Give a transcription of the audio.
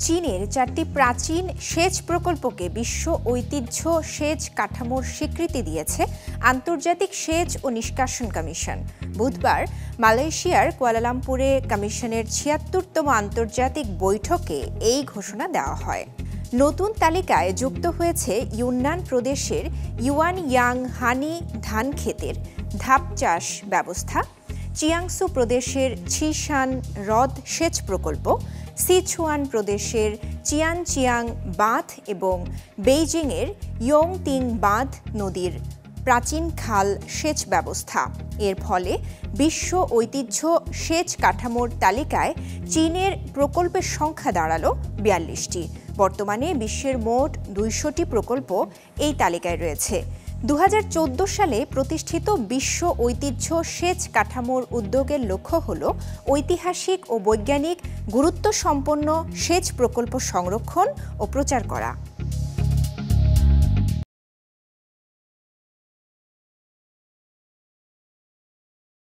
চীনের 4টি প্রাচীন সেচ প্রকল্পকে বিশ্ব ঐতিহ্য সেচ কাঠামোর স্বীকৃতি দিয়েছে আন্তর্জাতিক সেচ ও নিষ্কাশন কমিশন। বুধবার মালয়েশিয়ার কুয়ালালামপুরে কমিশনের ৭৬তম আন্তর্জাতিক বৈঠকে এই ঘোষণা দেওয়া হয়। নতুন তালিকায় যুক্ত হয়েছে ইউন্নান প্রদেশের ইউয়ানয়াং হানি ধান ক্ষেতের ধাপ চাষ ব্যবস্থা, চিয়াংসু প্রদেশের ছিশান হ্রদ সেচ প্রকল্প, সিচুয়ান প্রদেশের চিয়ানচিয়াং বাঁধ এবং বেইজিংয়ের ইয়ংতিং বাঁধ নদীর প্রাচীন খাল সেচ ব্যবস্থা। এর ফলে বিশ্ব ঐতিহ্য সেচ কাঠামোর তালিকায় চীনের প্রকল্পের সংখ্যা দাঁড়ালো ৪২টি। বর্তমানে বিশ্বের মোট ২০০টি প্রকল্প এই তালিকায় রয়েছে। ২০১৪ সালে প্রতিষ্ঠিত বিশ্ব ঐতিহ্য সেচ কাঠামোর উদ্যোগের লক্ষ্য হল ঐতিহাসিক ও বৈজ্ঞানিক গুরুত্বসম্পন্ন সেচ প্রকল্প সংরক্ষণ ও প্রচার করা।